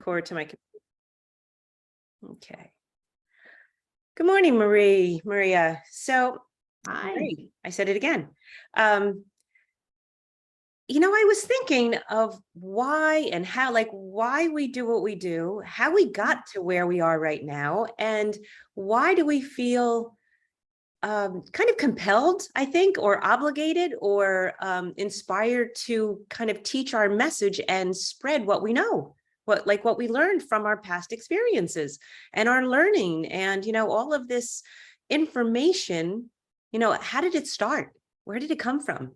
Forward to my. Okay. Good morning, Maria. So, Hi. I said it again. I was thinking of why and how, why we do what we do, how we got to where we are right now, and why do we feel kind of compelled, I think, or obligated or inspired to kind of teach our message and spread what we know, what we learned from our past experiences and our learning and, all of this information, how did it start? Where did it come from?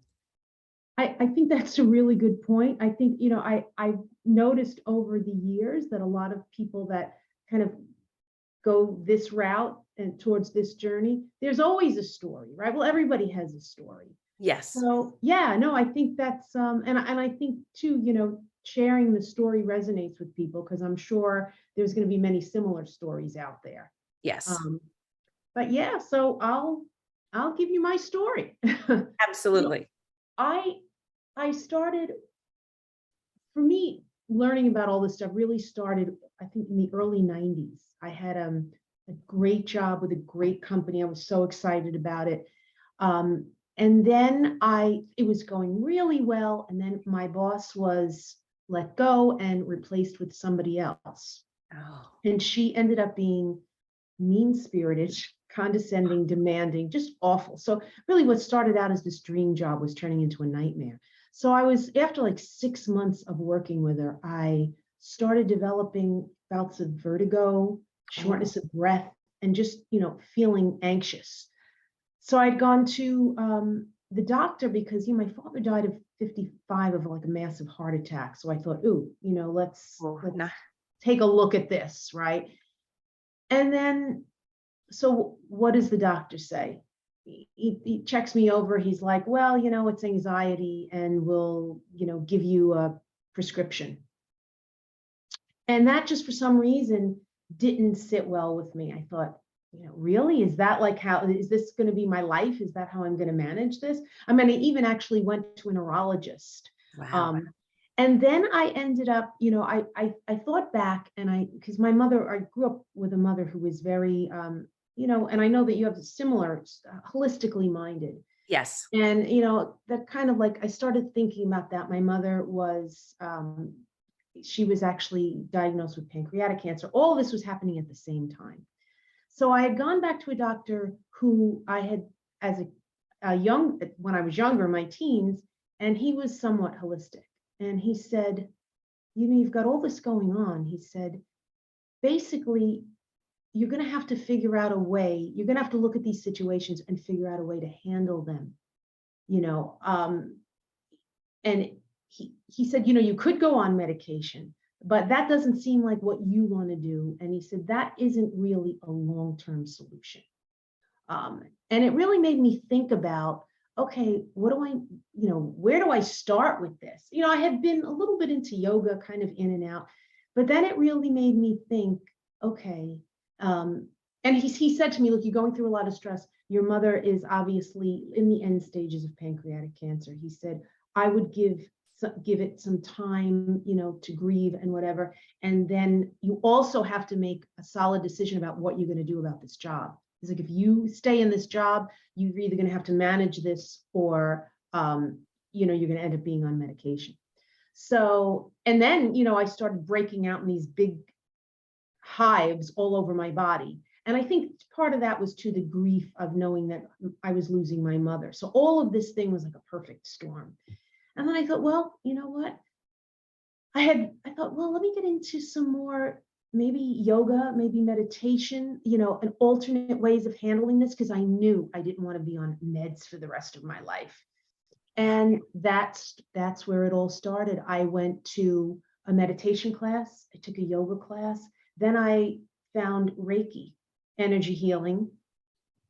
I think that's a really good point. I think, I've noticed over the years that a lot of people that kind of go this route and towards this journey, there's always a story, right? Well, everybody has a story. Yes. So yeah, no, I think that's and I think too, sharing the story resonates with people because I'm sure there's going to be many similar stories out there. Yes. But yeah, so I'll give you my story. Absolutely. I started, for me, learning about all this stuff really started, I think, in the early 90s. I had a great job with a great company. I was so excited about it. And then it was going really well. And then my boss was let go and replaced with somebody else. Oh. And she ended up being mean-spirited, condescending, demanding, just awful. So really what started out as this dream job was turning into a nightmare. So after like 6 months of working with her, I started developing bouts of vertigo, shortness of breath, and just, feeling anxious. So I'd gone to the doctor because, my father died at 55 of like a massive heart attack. So I thought, ooh, let's take a look at this, right? And then, so what does the doctor say? He checks me over. He's like, well, it's anxiety and we'll, give you a prescription. And that just for some reason didn't sit well with me. I thought, really? Is that is this going to be my life? Is that how I'm going to manage this? I mean, I even actually went to a neurologist. Wow. And then I ended up, I thought back and because I grew up with a mother who was very, and I know that you have similar, holistically minded. Yes. And, that kind of I started thinking about that. My mother was, she was actually diagnosed with pancreatic cancer. All this was happening at the same time. So I had gone back to a doctor who I had, as when I was younger, my teens, and he was somewhat holistic. And he said, you've got all this going on. He said, basically, you're going to have to figure out a way. You're going to have to look at these situations and figure out a way to handle them. And he said, you could go on medication, but that doesn't seem like what you want to do. And he said, that isn't really a long-term solution. And it really made me think about, okay, what do I, where do I start with this? I had been a little bit into yoga, kind of in and out, but then it really made me think, okay. And he said to me, look, you're going through a lot of stress. Your mother is obviously in the end stages of pancreatic cancer. He said, I would give it some time, to grieve and whatever. And then you also have to make a solid decision about what you're going to do about this job. He's like, if you stay in this job, you're either going to have to manage this or, you're going to end up being on medication. So, and then, I started breaking out in these big hives all over my body. And I think part of that was to the grief of knowing that I was losing my mother. So all of this thing was like a perfect storm. And then I thought, well, you know what? I thought, well, let me get into some more, maybe yoga, maybe meditation, and alternate ways of handling this, because I knew I didn't want to be on meds for the rest of my life. And that's where it all started. I went to a meditation class. I took a yoga class. Then I found Reiki, energy healing.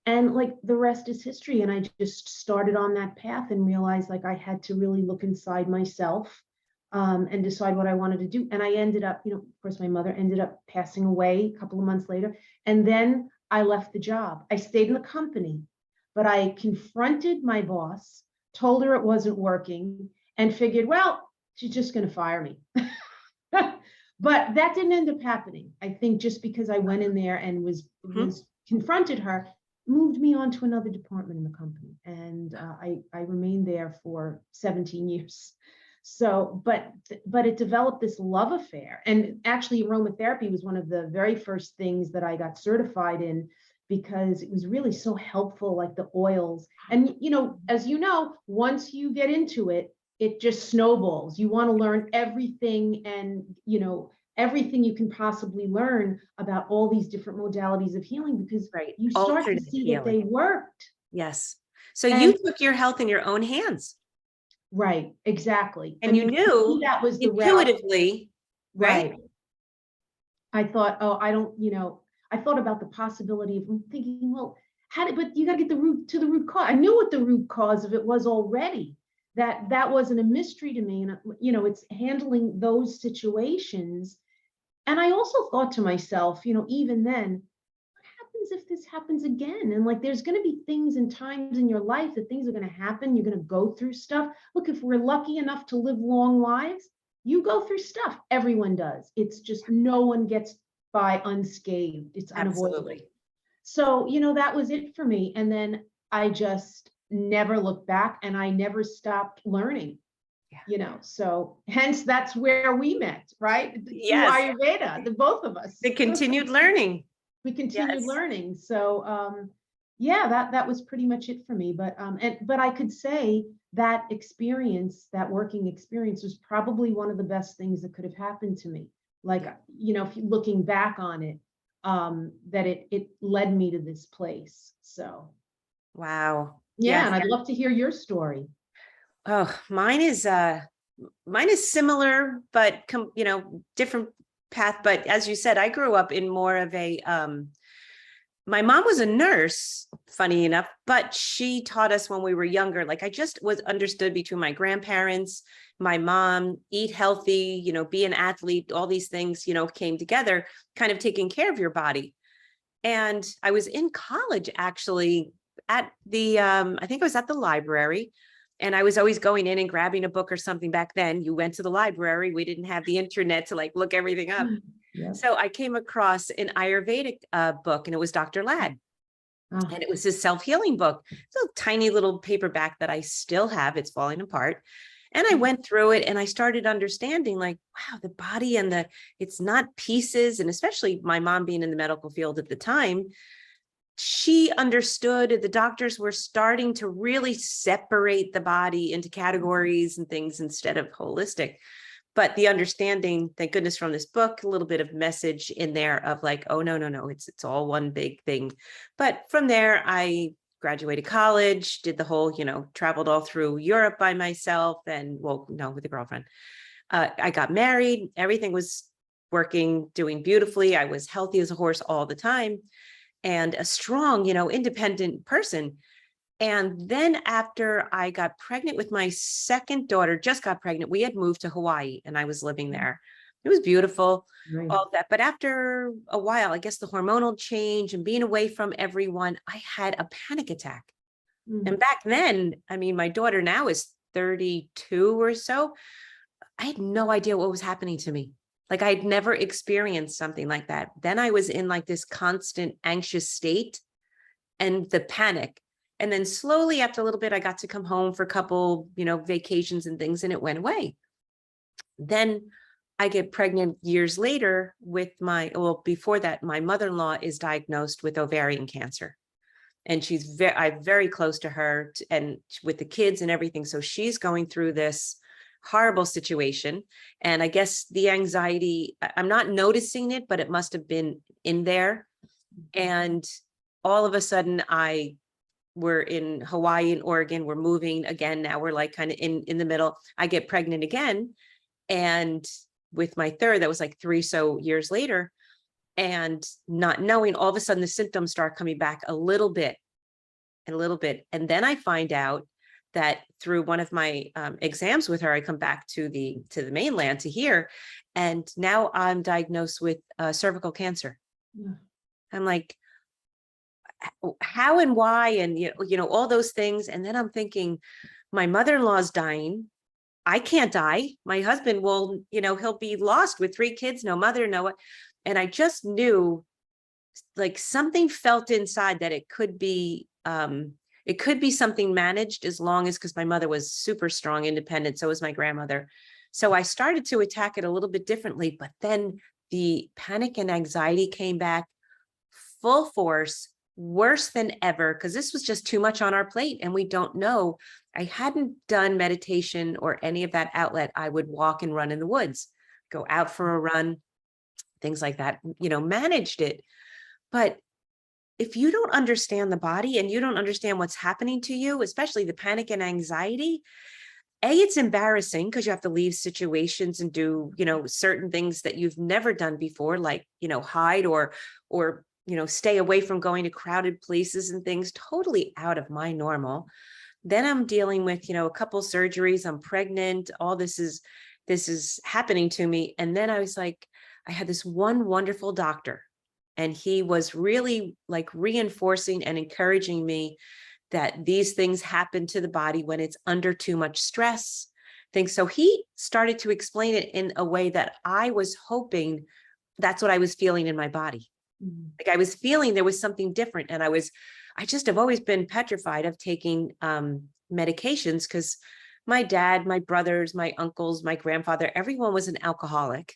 And the rest is history. And I just started on that path and realized I had to really look inside myself and decide what I wanted to do. And I ended up, of course, my mother ended up passing away a couple of months later. And then I left the job. I stayed in the company, but I confronted my boss, told her it wasn't working, and figured, well, she's just going to fire me. But that didn't end up happening. I think just because I went in there and Mhm. was confronted her, moved me on to another department in the company, and I remained there for 17 years. So, but it developed this love affair, and actually, aromatherapy was one of the very first things that I got certified in because it was really so helpful, like the oils. And as you know, once you get into it, it just snowballs. You want to learn everything, and everything you can possibly learn about all these different modalities of healing, because Right. you start to Alternative see that healing. they worked. Yes. So you And took your health in your own hands right, exactly. I and you mean, to me, knew that was the route. intuitively, right? Right. I thought, oh, I don't, I thought about the possibility of thinking, well, but you got to get the root cause. I knew what the root cause of it was already. That wasn't a mystery to me. And, it's handling those situations. And I also thought to myself, even then, what happens if this happens again? And like, there's going to be things and times in your life that things are going to happen. You're going to go through stuff. Look, if we're lucky enough to live long lives, you go through stuff. Everyone does. It's just no one gets by unscathed. It's unavoidable. Absolutely. So, that was it for me. And then I just never looked back, and I never stopped learning. Yeah. So hence that's where we met, right? Through Yes. Ayurveda, the both of us. The continued learning. We continued Yes. learning. So yeah, that was pretty much it for me. But I could say that experience, that working experience, was probably one of the best things that could have happened to me. Like, if you looking back on it, that it led me to this place. So Wow. yeah, Yes. and I'd love to hear your story. Oh, mine is similar, but different path. But as you said, I grew up in more of a my mom was a nurse, funny enough, but she taught us when we were younger. Like I just was understood between my grandparents, my mom, eat healthy, be an athlete, all these things, came together, kind of taking care of your body. And I was in college actually at the I think I was at the library, and I was always going in and grabbing a book or something. Back then you went to the library, we didn't have the internet to like look everything up. Yeah. So I came across an Ayurvedic book, and it was Dr. Ladd, Ah, and it was his self-healing book. It's a tiny little paperback that I still have. It's falling apart. And I went through it and I started understanding like, wow, the body and it's not pieces. And especially my mom being in the medical field at the time, she understood the doctors were starting to really separate the body into categories and things instead of holistic. But the understanding, thank goodness, from this book, a little bit of message in there of like, oh no, no, no, it's all one big thing. But from there, I graduated college, did the whole, traveled all through Europe by myself, and well, no, with a girlfriend. I got married, everything was working, doing beautifully. I was healthy as a horse all the time, and a strong, independent person. And then after I got pregnant with my second daughter, just got pregnant, we had moved to Hawaii and I was living there. It was beautiful, right. all that. But after a while, I guess the hormonal change and being away from everyone, I had a panic attack. And back then, I mean, my daughter now is 32 or so. I had no idea what was happening to me. Like I'd never experienced something like that. Then I was in like this constant anxious state and the panic. And then slowly after a little bit, I got to come home for a couple, vacations and things, and it went away. Then I get pregnant years later with before that, my mother-in-law is diagnosed with ovarian cancer. And I'm very close to her and with the kids and everything. So she's going through this horrible situation. And I guess the anxiety, I'm not noticing it, but it must have been in there. And all of a sudden we're in Hawaii and Oregon, we're moving again. Now we're like kind of in the middle. I get pregnant again. And with my third, that was like 3 so years later, and not knowing, all of a sudden the symptoms start coming back a little bit and a little bit. And then I find out that through one of my exams with her, I come back to the mainland to here. And now I'm diagnosed with cervical cancer. Yeah. I'm like, how and why, and all those things. And then I'm thinking, my mother-in-law's dying. I can't die. My husband will, he'll be lost with 3 kids, no mother, no what. And I just knew, like, something felt inside that it could be something managed, as long as, because my mother was super strong, independent, so was my grandmother. So I started to attack it a little bit differently, but then the panic and anxiety came back full force, worse than ever, because this was just too much on our plate and we don't know. I hadn't done meditation or any of that outlet. I would walk and run in the woods, go out for a run, things like that, managed it. But if you don't understand the body and you don't understand what's happening to you, especially the panic and anxiety, it's embarrassing because you have to leave situations and do, certain things that you've never done before, like, hide or, stay away from going to crowded places and things, totally out of my normal. Then I'm dealing with, a couple surgeries. I'm pregnant. All this is happening to me. And then I was like, I had this one wonderful doctor, and he was really like reinforcing and encouraging me that these things happen to the body when it's under too much stress. Things. So he started to explain it in a way that I was hoping that's what I was feeling in my body. Like, I was feeling there was something different. And I just have always been petrified of taking medications, because my dad, my brothers, my uncles, my grandfather, everyone was an alcoholic.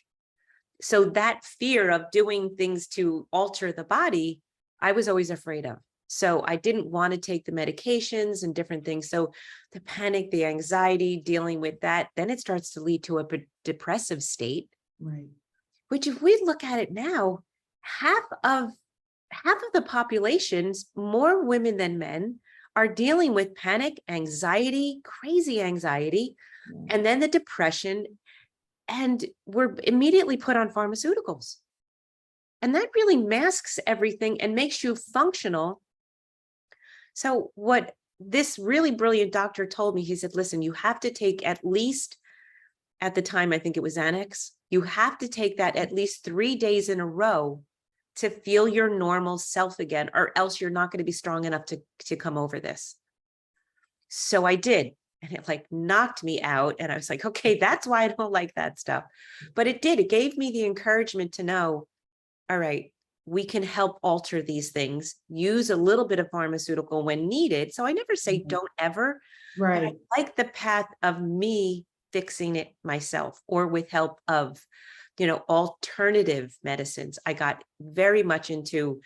So that fear of doing things to alter the body, I was always afraid of. So I didn't want to take the medications and different things. So the panic, the anxiety, dealing with that, then it starts to lead to a depressive state. Right. Which, if we look at it now, half of the populations, more women than men, are dealing with panic, anxiety, crazy anxiety, and then the depression, and we're immediately put on pharmaceuticals. And that really masks everything and makes you functional. So what this really brilliant doctor told me, he said, listen, you have to take at least, at the time, I think it was Xanax, you have to take that at least 3 days in a row to feel your normal self again, or else you're not going to be strong enough to come over this. So I did, and it like knocked me out. And I was like, okay, that's why I don't like that stuff. But it did. It gave me the encouragement to know, all right, we can help alter these things, use a little bit of pharmaceutical when needed. So I never say don't ever, but I Right. like the path of me fixing it myself, or with help of, alternative medicines. I got very much into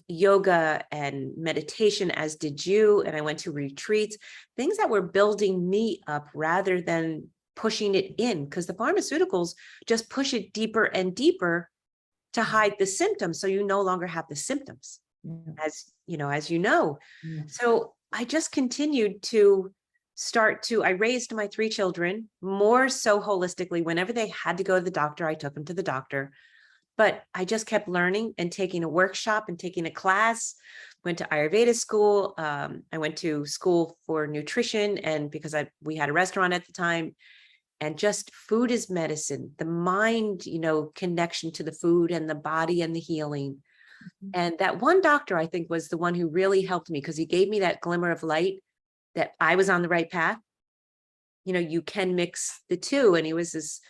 yoga and meditation, as did you. And I went to retreats, things that were building me up rather than pushing it in, because the pharmaceuticals just push it deeper and deeper to hide the symptoms. So you no longer have the symptoms, as you know. So I just continued to I raised my 3 children more so holistically. Whenever they had to go to the doctor, I took them to the doctor. But I just kept learning and taking a workshop and taking a class, went to Ayurveda school. I went to school for nutrition, and because we had a restaurant at the time, and just food is medicine, the mind, connection to the food and the body and the healing. And that one doctor, I think, was the one who really helped me, because he gave me that glimmer of light that I was on the right path. You can mix the two. And he was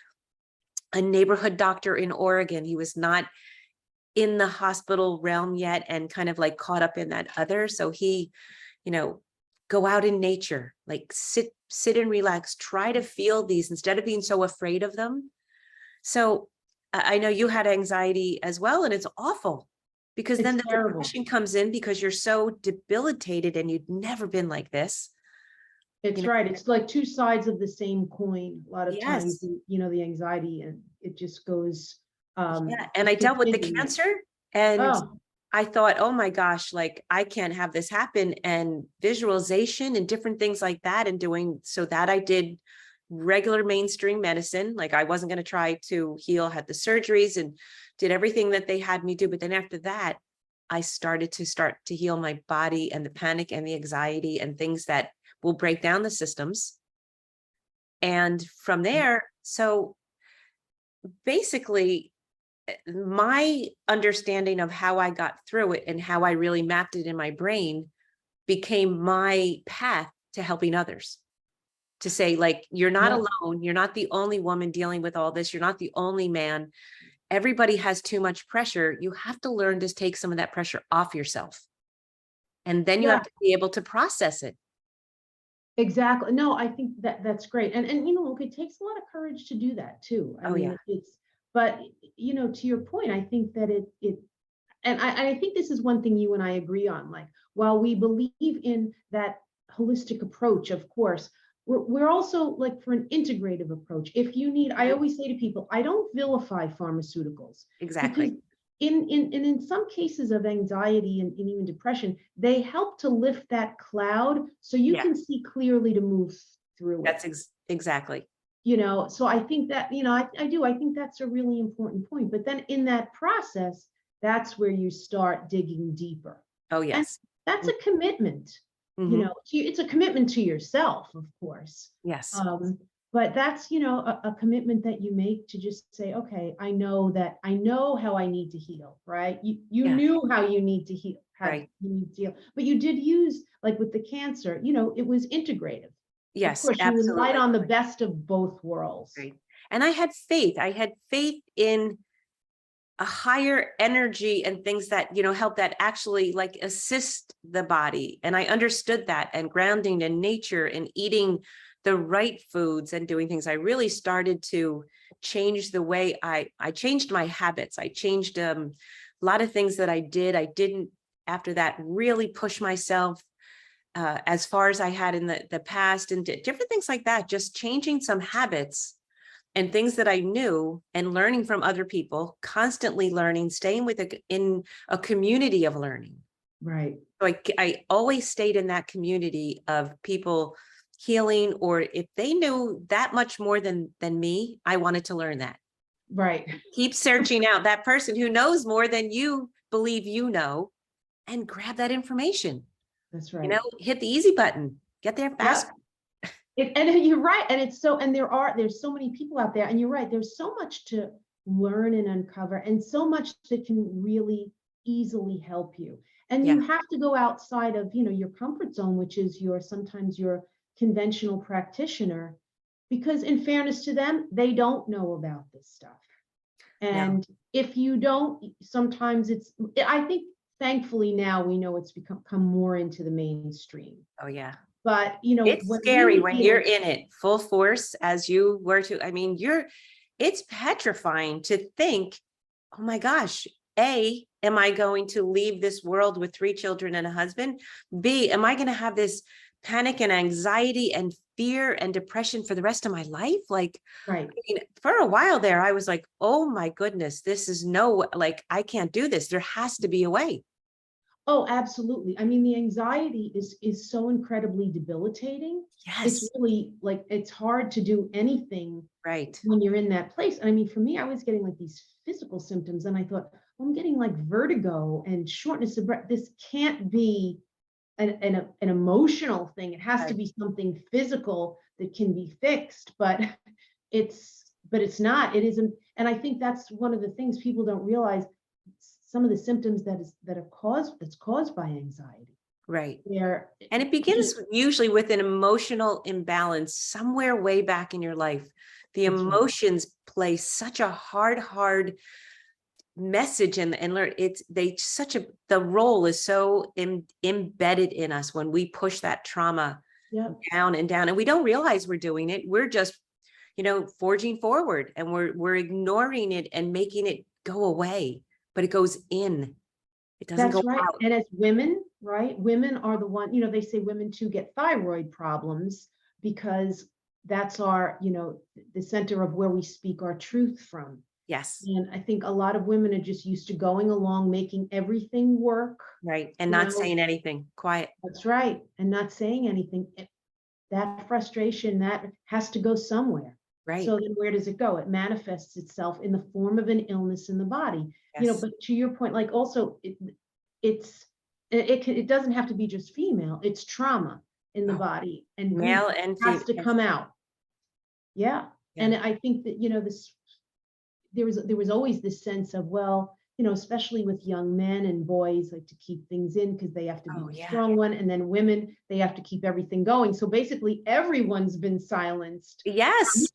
a neighborhood doctor in Oregon. He was not in the hospital realm yet, and kind of like caught up in that other. So he, go out in nature, like sit and relax, try to feel these instead of being so afraid of them. So I know you had anxiety as well, and it's awful, because then It's the terrible. depression comes in because you're so debilitated and you'd never been like this. It's right. It's like 2 sides of the same coin. A lot of times, Yes. the anxiety, and it just goes, Yeah. And I dealt with the continues. cancer, and Oh, I thought, oh my gosh, like, I can't have this happen, and visualization and different things like that. And doing so that I did regular mainstream medicine. Like, I wasn't going to try to heal, had the surgeries and did everything that they had me do. But then after that, I started to heal my body, and the panic and the anxiety and things that will break down the systems. And from there, so basically, my understanding of how I got through it and how I really mapped it in my brain became my path to helping others. to say, like, you're not Yep. alone. You're not the only woman dealing with all this. You're not the only man. Everybody has too much pressure. You have to learn to take some of that pressure off yourself. And then you Yeah, have to be able to process it. exactly. No, I think that that's great. And look, it takes a lot of courage to do that too. I Oh, mean, yeah. it's, but to your point, I think that and I think this is one thing you and I agree on. Like, while we believe in that holistic approach, of course, we're also like for an integrative approach. If you need, I Mhm. always say to people, I don't vilify pharmaceuticals because Exactly. in some cases of anxiety and even depression, they help to lift that cloud so you Yeah, can see clearly to move through it. exactly. So I think that, I think that's a really important point. But then in that process, that's where you start digging deeper. Oh, And yes. that's a commitment, Hmm. it's a commitment to yourself, of course. Yes. Um, but that's, a commitment that you make to just say, okay, I know how I need to heal, right? You Yeah. knew how you need to heal, Right. but you did use, like with the cancer, it was integrative. Of Yes, course, you relied absolutely. on the best of both worlds. Right. And I had faith. I had faith in a higher energy and things that, help that actually like assist the body. And I understood that, and grounding in nature and eating the right foods and doing things. I really started to change the way I changed my habits. I changed a lot of things that I did. I didn't after that really push myself as far as I had in the past, and different things like that, just changing some habits and things that I knew, and learning from other people, constantly learning, staying in a community of learning. Right, So I always stayed in that community of people healing, or if they knew that much more than me, I wanted to learn that. right. Keep searching out that person who knows more than you believe and grab that information. That's right. Hit the easy button, get there Yeah. faster. And you're right. There's so many people out there, and you're right. There's so much to learn and uncover, and so much that can really easily help you. And Yeah, you have to go outside of, your comfort zone, which is sometimes your conventional practitioner, because in fairness to them, they don't know about this stuff. no, And if you don't, sometimes I think thankfully now we know it's come more into the mainstream. oh yeah. But It's when we scary were when you're dealing, in it full force as you were to. I mean, it's petrifying to think, oh my gosh, A, am I going to leave this world with 3 children and a husband? B, am I going to have this panic and anxiety and fear and depression for the rest of my life? Like, right. I mean, for a while there, I was like, oh my goodness, this is like, I can't do this. There has to be a way. Oh, absolutely. I mean, the anxiety is so incredibly debilitating. It's Yes, really like it's hard to do anything right. when you're in that place. And I mean, for me, I was getting like these physical symptoms, and I thought, well, I'm getting like vertigo and shortness of breath. This can't be an emotional thing. It has to Right. be something physical that can be fixed. But it's not. It isn't. And I think that's one of the things people don't realize. Some of the symptoms that's caused by anxiety. Right. Where And it just begins usually with an emotional imbalance somewhere way back in your life. The That's right. emotions play such a hard message, and learn it's they such a the role is so embedded in us when we push that trauma Yep. down and down, and we don't realize we're doing it. We're just, forging forward, and we're ignoring it and making it go away, but it goes in. It doesn't go That's right. out. And as women, right? Women are the one, they say women too get thyroid problems because that's the center of where we speak our truth from. Yes. And I think a lot of women are just used to going along, making everything work. Right. And You not know, saying anything. Quiet. that's right. And not saying anything. That frustration, that has to go somewhere. Right. So then where does it go? It manifests itself in the form of an illness in the body. Yes. But to your point, like also it's it doesn't have to be just female, it's trauma in the Oh, body, and grief male and has female. to Yes. come out. Yeah. Yeah. And I think that, this there was always this sense of, well, especially with young men and boys like to keep things in because they have to be Oh, the yeah. strong one. And then women, they have to keep everything going. So basically everyone's been silenced Yes.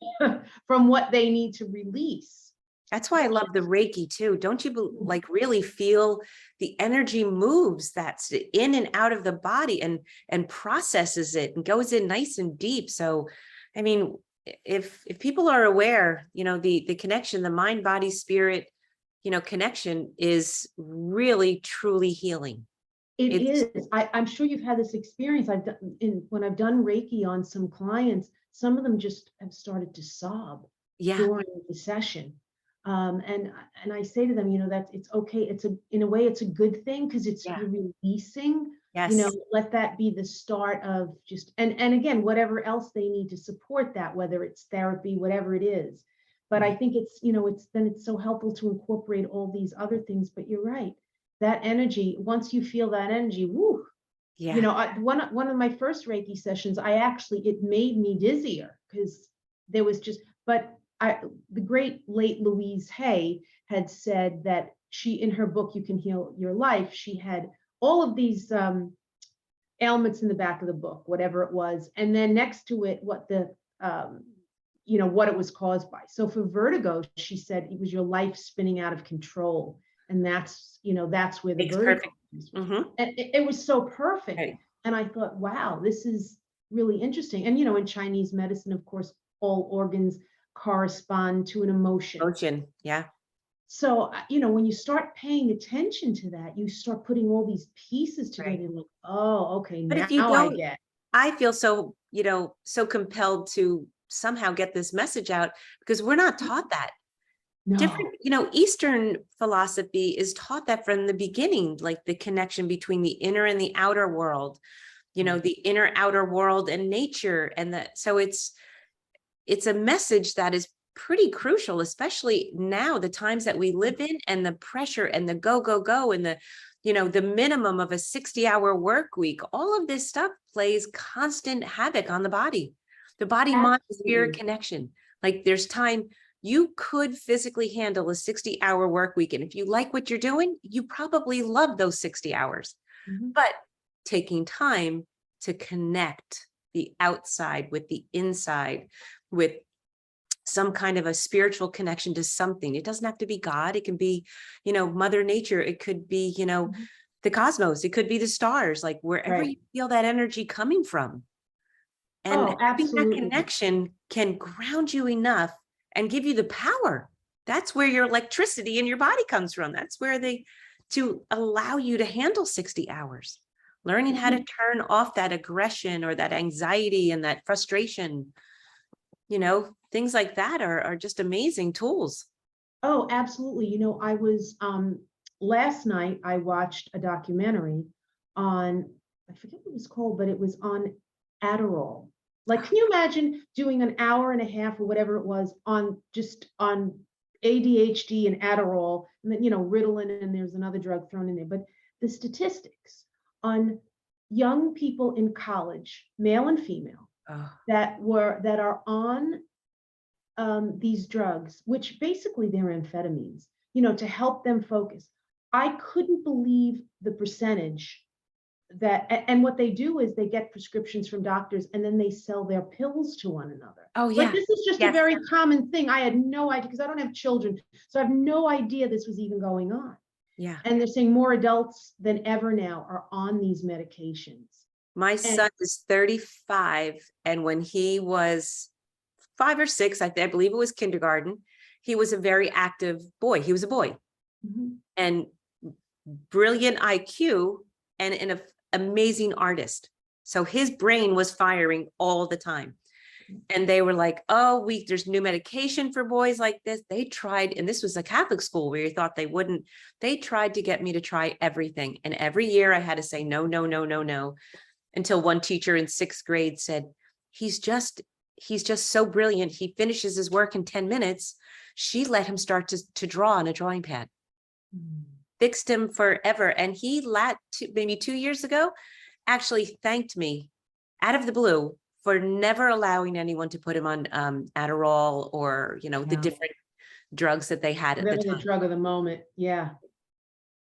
from what they need to release. That's why I love the Reiki too. Don't you like really feel the energy moves that's in and out of the body and processes it and goes in nice and deep. So, I mean, if people are aware, the connection, the mind, body, spirit, connection is really truly healing. It It's is. I'm sure you've had this experience. When I've done Reiki on some clients, some of them just have started to sob yeah, during the session. And I say to them, that it's okay. In a way, it's a good thing because yeah, you're releasing, yes, let that be the start of just, and again, whatever else they need to support that, whether it's therapy, whatever it is. But I think it's so helpful to incorporate all these other things. But you're right, that energy, once you feel that energy, woo, yeah, one of my first Reiki sessions, it made me dizzier because there was just, but the great late Louise Hay had said that in her book, You Can Heal Your Life, she had all of these ailments in the back of the book, whatever it was. And then next to it, what it was caused by. So for vertigo, she said it was your life spinning out of control. And that's where the makes vertigo perfect. is. Hmm. And it was so perfect. Right. And I thought, wow, this is really interesting. And, in Chinese medicine, of course, all organs correspond to an emotion. Motion. Yeah. So, when you start paying attention to that, you start putting all these pieces together. Right. Like, oh, okay, But if now you I don't, get. I feel so, so compelled to somehow get this message out because we're not taught that. No, Different, Eastern philosophy is taught that from the beginning, like the connection between the inner and the outer world, right. the inner outer world and nature. And that, so it's a message that is pretty crucial, especially now, the times that we live in and the pressure and the go, go, go, and the minimum of a 60-hour work week. All of this stuff plays constant havoc on the body, mind, spirit Absolutely. connection. Like there's time you could physically handle a 60-hour work week. And if you like what you're doing, you probably love those 60 hours, Mhm. but taking time to connect the outside with the inside, with some kind of a spiritual connection to something. It doesn't have to be God. It can be, Mother Nature. It could be, Mhm. the cosmos. It could be the stars, like wherever Right. you feel that energy coming from. And Oh, having that absolutely. connection can ground you enough and give you the power. That's where your electricity in your body comes from. That's where to allow you to handle 60 hours. Learning how to turn off that aggression or that anxiety and that frustration, things like that are just amazing tools. Oh, absolutely. I was last night I watched a documentary on, I forget what it was called, but it was on Adderall. Like, can you imagine doing an hour and a half or whatever it was on ADHD and Adderall, and then Ritalin, and there's another drug thrown in there. But the statistics on young people in college, male and female, Oh, that are on these drugs, which basically they're amphetamines, to help them focus. I couldn't believe the percentage and what they do is they get prescriptions from doctors and then they sell their pills to one another. oh Like yeah. this is just a Yes. very common thing. I had no idea because I don't have children. So I have no idea this was even going on. Yeah. And they're saying more adults than ever now are on these medications. My And son is 35. And when he was 5 or 6, I believe it was kindergarten, he was a very active boy. He was a boy mhm, and brilliant IQ and an amazing artist. So his brain was firing all the time. And they were like, oh, there's new medication for boys like this. They tried, and this was a Catholic school where you thought they wouldn't. They tried to get me to try everything. And every year I had to say, no, no, no, no, no, until one teacher in 6th grade said, he's just so brilliant. He finishes his work in 10 minutes. She let him start to draw on a drawing pad, mhm. fixed him forever. And he maybe 2 years ago, actually thanked me out of the blue for never allowing anyone to put him on Adderall or, the Yeah. different drugs that they had at the Whatever the time. drug of the moment. Yeah.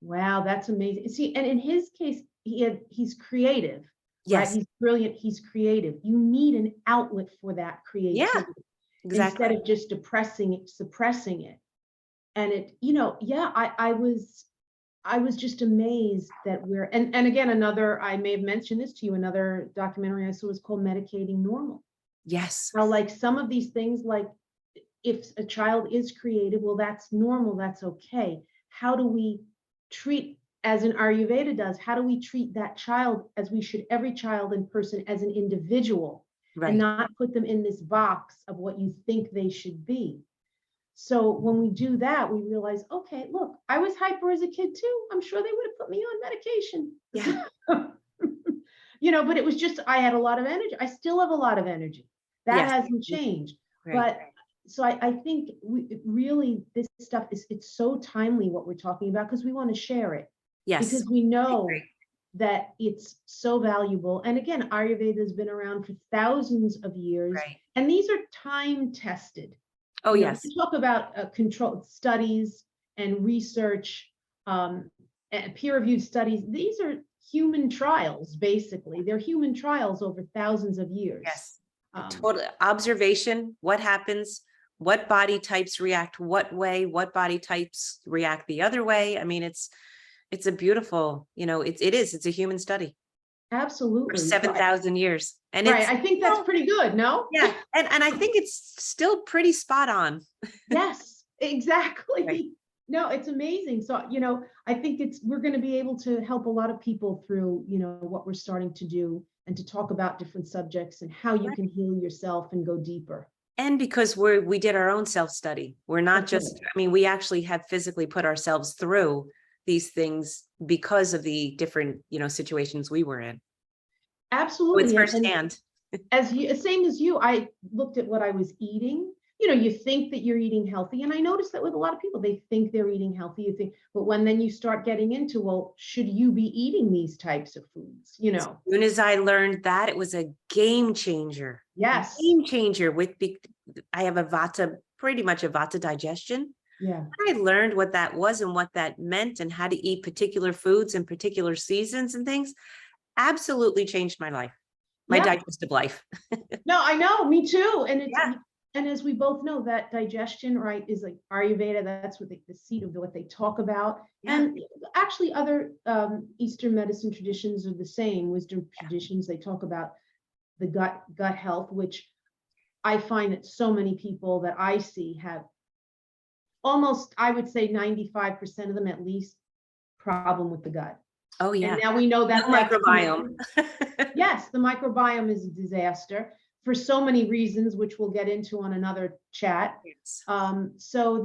Wow, that's amazing. See, and in his case, he's creative, right? Yes. He's brilliant, he's creative. You need an outlet for that Yeah, creativity instead exactly. of just depressing it, suppressing it. And yeah, I was just amazed that and again, another, I may have mentioned this to you, another documentary I saw was called Medicating Normal. Yes. How like some of these things, like if a child is creative, well, that's normal, that's okay. How do we treat, as in Ayurveda does, how do we treat that child as we should every child and person as an individual, and Right. not put them in this box of what you think they should be? So when we do that, we realize, okay, look, I was hyper as a kid too. I'm sure they would have put me on Yeah. medication. But it was just, I had a lot of energy. I still have a lot of energy. That Yes. hasn't changed. Right. But so I think really this stuff it's so timely what we're talking about, because we want to share it, Yes. because we I know agree. that it's so valuable. And again, Ayurveda has been around for thousands of years, Right. and these are time tested. Oh, yes. We talk about controlled studies and research, and peer-reviewed studies. These are human trials, basically. They're human trials over thousands of years. Yes. A Um, total observation, what happens, what body types react what way, what body types react the other way. I mean, it's a beautiful, it's a human study for Absolutely. So 7,000 years. And right, it's, I think that's pretty good, no? yeah. And I think it's still pretty spot on. Yes, Right. exactly. No, it's amazing. So, I think we're going to be able to help a lot of people through, what we're starting to do, and to talk about different subjects and how you Right. can heal yourself and go deeper. And because we did our own self-study. We're not That's just, right. I mean, we actually have physically put ourselves through these things because of the different, situations we were in. So it's Absolutely. And firsthand. same as you, I looked at what I was eating. You think that you're eating healthy. And I noticed that with a lot of people, they think they're eating healthy. But then you start getting into, well, should you be eating these types of foods? As soon as I learned that, it was a game changer. Yes. Game changer I have pretty much a vata digestion. Yeah. I learned what that was and what that meant and how to eat particular foods in particular seasons and things. Absolutely changed my life, my Yeah. digestive life. No, I know, me too. Yeah. And as we both know, that digestion, right, is like Ayurveda. That's what the seat of what they talk about. Yeah. And actually, other Eastern medicine traditions are the same. Wisdom traditions, they talk about the gut health, which I find that so many people that I see have almost, I would say 95% of them at least, problem with the gut. Oh, And yeah. now we know No that that's microbiome. yes, the microbiome is a disaster for so many reasons, which we'll get into on another chat. Yes. So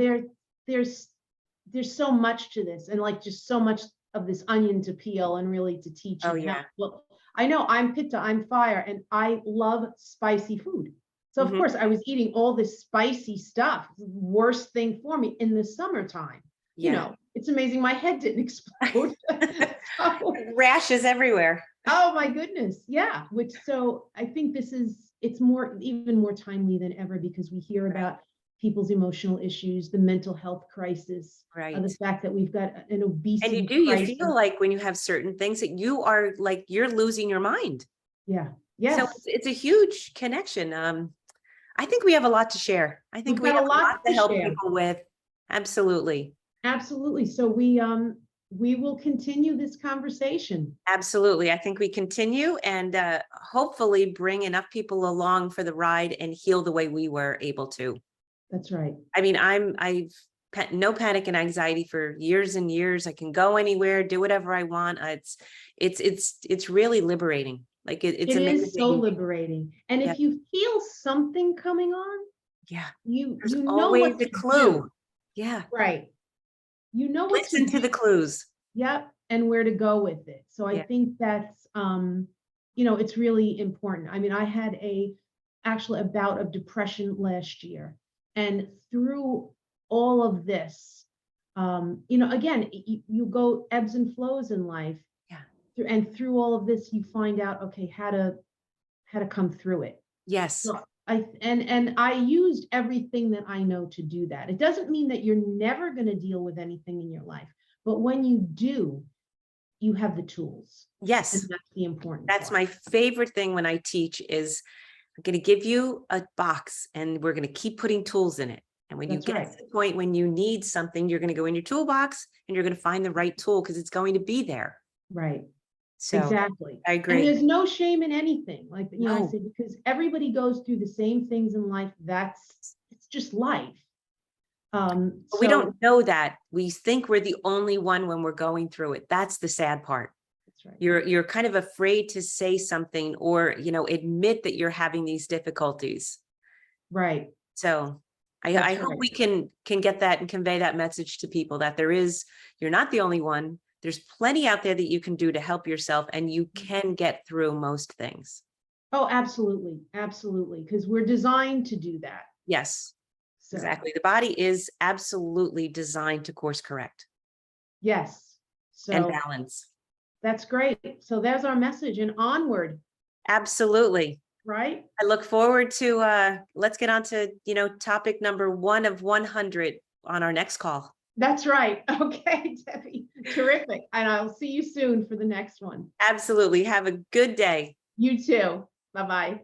there's so much to this, and like just so much of this onion to peel, and really to teach Oh, and how. yeah. Well, I know I'm Pitta, I'm fire, and I love spicy food. So of Mhm. course I was eating all this spicy stuff. Worst thing for me in the summertime. Yeah. It's amazing my head didn't explode. So, Rashes everywhere. oh my goodness. Yeah. So I think it's even more timely than ever, because we hear Right. about people's emotional issues, the mental health crisis, the Right. fact that we've got an And obesity you crisis. feel like when you have certain things that you are like, you're losing your mind. Yeah. So Yes. it's a huge connection. I think we have a lot to share. I think We've we got a have a lot lot to to help share. people with. Absolutely. Absolutely. So we will continue this conversation. Absolutely. I think we continue and hopefully bring enough people along for the ride and heal the way we were able to. That's right. I mean, I've no panic and anxiety for years and years. I can go anywhere, do whatever I want. It's really liberating. Like it's It is so amazing. liberating. And Yeah. if you feel something coming on, Yeah. you There's know always what a to do. clue. Yeah. Right. You know what to Listen to do. the clues. Yep, and where to go with it. So I Yeah. think that's it's really important. I mean, I had actually a bout of depression last year, and through all of this, again, you go ebbs and flows in life. Yeah. And through all of this, you find out, okay, how to come through it. Yes. So And I used everything that I know to do that. It doesn't mean that you're never going to deal with anything in your life, but when you do, you have the tools. And Yes, that's the important that's part. my favorite thing when I teach is I'm going to give you a box and we're going to keep putting tools in it. And when you That's get right. to the point when you need something, you're going to go in your toolbox and you're going to find the right tool because it's going to be there. Right. So Exactly. I And agree. there's no shame in anything. Like, I No, say, because everybody goes through the same things in life. It's just life. but we So don't know that. We think we're the only one when we're going through it. That's the sad part. that's right. You're kind of afraid to say something or, admit that you're having these difficulties. Right. So I That's hope right. we can get that and convey that message to people that you're not the only one. There's plenty out there that you can do to help yourself and you can get through most things. Oh, absolutely. Absolutely. Because we're designed to do that. Yes, So, exactly. The body is absolutely designed to course correct yes. and So balance. that's great. So there's our message, and onward, Absolutely. right? I look forward to let's get on to, topic number 1 of 100 on our next call. That's right. Okay, Debbie. Terrific. And I'll see you soon for the next one. Absolutely. Have a good day. You too. Bye-bye.